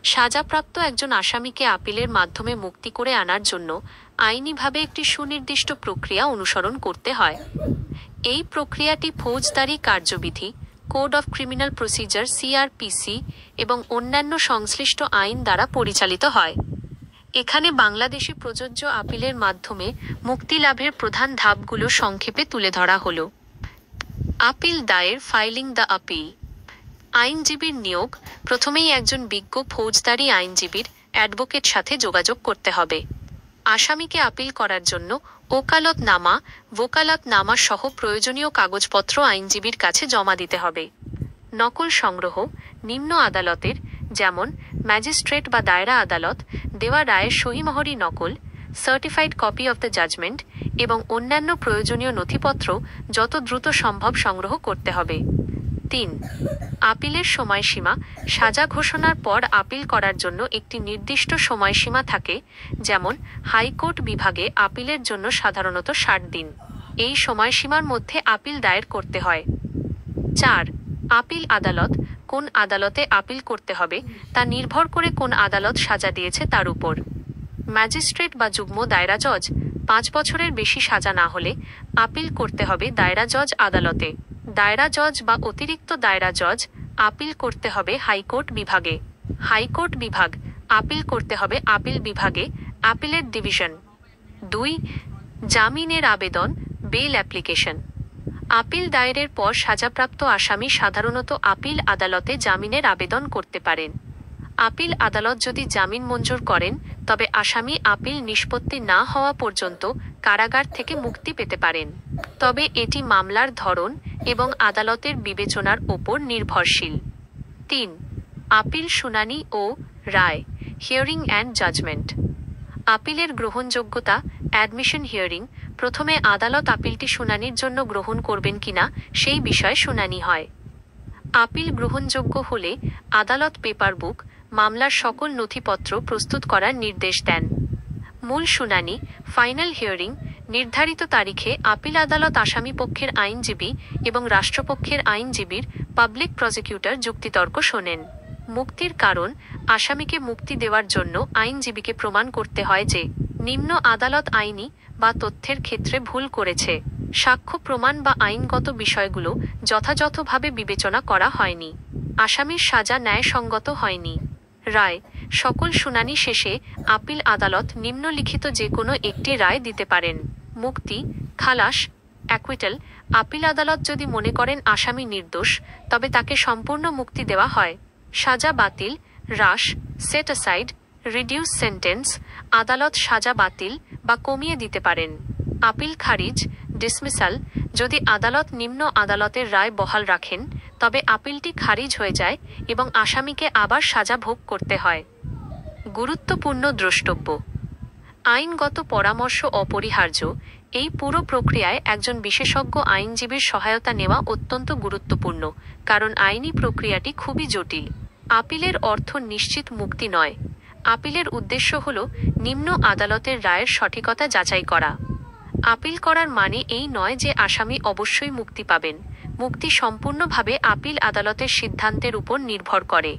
সাজাপ্রাপ্ত একজন আসামিকে আপিলের মাধ্যমে মুক্তি করে আনার জন্য আইনিভাবে একটি সুনির্দিষ্ট প্রক্রিয়া অনুসরণ করতে হয়। এই প্রক্রিয়াটি ফৌজদারি কার্যবিধি, code of criminal procedure (CRPC) এবং অন্যান্য সংশ্লিষ্ট আইন দ্বারা পরিচালিত হয়। এখানে বাংলাদেশে প্রযোজ্য আপিলের মাধ্যমে মুক্তি লাভের প্রধান ধাপগুলো সংক্ষেপে তুলে ধরা হলো। আপিল দায়ের, ফাইলিং দ্য আপিল। আইনজীবীর নিয়োগ। প্রথমেই একজন বিজ্ঞ ফৌজদারি আইনজীবীর অ্যাডভোকেট সাথে যোগাযোগ করতে হবে। আসামিকে আপিল করার জন্য ওকালতনামা সহ প্রয়োজনীয় কাগজপত্র আইনজীবীর কাছে জমা দিতে হবে। নকল সংগ্রহ। নিম্ন আদালতের, যেমন ম্যাজিস্ট্রেট বা দায়রা আদালত, দেওয়া রায়ের সহিমোহরি নকল, certified copy of the judgment এবং অন্যান্য প্রয়োজনীয় নথিপত্র যত দ্রুত সম্ভব সংগ্রহ করতে হবে। ৩. আপিলের সময়সীমা। সাজা ঘোষণার পর আপিল করার জন্য একটি নির্দিষ্ট সময়সীমা থাকে, যেমন হাইকোর্ট বিভাগে আপিলের জন্য সাধারণত ৬০ দিন। এই সময়সীমার মধ্যে আপিল দায়ের করতে হয়। ৪. আপিল আদালত। কোন আদালতে আপিল করতে হবে তা নির্ভর করে কোন আদালত সাজা দিয়েছে তার উপর। ম্যাজিস্ট্রেট বা যুগ্ম দায়রা জজ। ৫ বছরের বেশি সাজা না হলে আপিল করতে হবে দায়রা জজ আদালতে। দায়রা জজ বা অতিরিক্ত দায়রা জজ আপিল করতে হবে হাইকোর্ট বিভাগে। হাইকোর্ট বিভাগ আপিল করতে হবে আপিল বিভাগে, অ্যাপিলেট ডিভিশন। ২. জামিনের আবেদন, বেল অ্যাপ্লিকেশন। আপিল দায়েরের পর সাজাপ্রাপ্ত আসামি সাধারণত আপিল আদালতে জামিনের আবেদন করতে পারেন। আপিল আদালত যদি জামিন মঞ্জুর করেন তবে আসামি আপিল নিষ্পত্তি না হওয়া পর্যন্ত কারাগার থেকে মুক্তি পেতে পারেন, তবে এটি মামলার ধরন এবং আদালতের বিবেচনার ওপর নির্ভরশীল। ৩. আপিল শুনানি ও রায়, হিয়ারিং অ্যান্ড জাজমেন্ট। আপিলের গ্রহণযোগ্যতা, অ্যাডমিশন হিয়ারিং। প্রথমে আদালত আপিলটি শুনানির জন্য গ্রহণ করবেন কিনা সেই বিষয়ে শুনানি হয়। আপিল গ্রহণযোগ্য হলে আদালত পেপার বুক, মামলার সকল নথিপত্র প্রস্তুত করার নির্দেশ দেন। মূল শুনানি, ফাইনাল হিয়ারিং। নির্ধারিত তারিখে আপিল আদালত আসামি পক্ষের আইনজীবী এবং রাষ্ট্রপক্ষের আইনজীবীর পাবলিক প্রসিকিউটর যুক্তিতর্ক শোনেন। মুক্তির কারণ। আসামিকে মুক্তি দেওয়ার জন্য আইনজীবীকে প্রমাণ করতে হয় যে নিম্ন আদালত আইনি বা তথ্যের ক্ষেত্রে ভুল করেছে। সাক্ষ্য প্রমাণ বা আইনগত বিষয়গুলো যথাযথভাবে বিবেচনা করা হয়নি। আসামির সাজা ন্যায়সঙ্গত হয়নি। রায়। সকল শুনানি শেষে আপিল আদালত নিম্নলিখিত যে কোনো একটি রায় দিতে পারেন: মুক্তি, খালাস, অ্যাকুইটাল। আপিল আদালত যদি মনে করেন আসামি নির্দোষ তবে তাকে সম্পূর্ণ মুক্তি দেওয়া হয়। সাজা বাতিল, হ্রাস, সেট অ্যাসাইড, রিডিউস সেন্টেন্স। আদালত সাজা বাতিল বা কমিয়ে দিতে পারেন। আপিল খারিজ, ডিসমিসাল। যদি আদালত নিম্ন আদালতের রায় বহাল রাখেন তবে আপিলটি খারিজ হয়ে যায় এবং আসামিকে আবার সাজা ভোগ করতে হয়। গুরুত্বপূর্ণ দ্রষ্টব্য: আইনগত পরামর্শ অপরিহার্য। এই পুরো প্রক্রিয়ায় একজন বিশেষজ্ঞ আইনজীবীর সহায়তা নেওয়া অত্যন্ত গুরুত্বপূর্ণ, কারণ আইনি প্রক্রিয়াটি খুবই জটিল। আপিলের অর্থ নিশ্চিত মুক্তি নয়। আপিলের উদ্দেশ্য হল নিম্ন আদালতের রায়ের সঠিকতা যাচাই করা। আপিল করার মানে এই নয় যে আসামি অবশ্যই মুক্তি পাবেন। মুক্তি সম্পূর্ণভাবে আপিল আদালতের সিদ্ধান্তের উপর নির্ভর করে।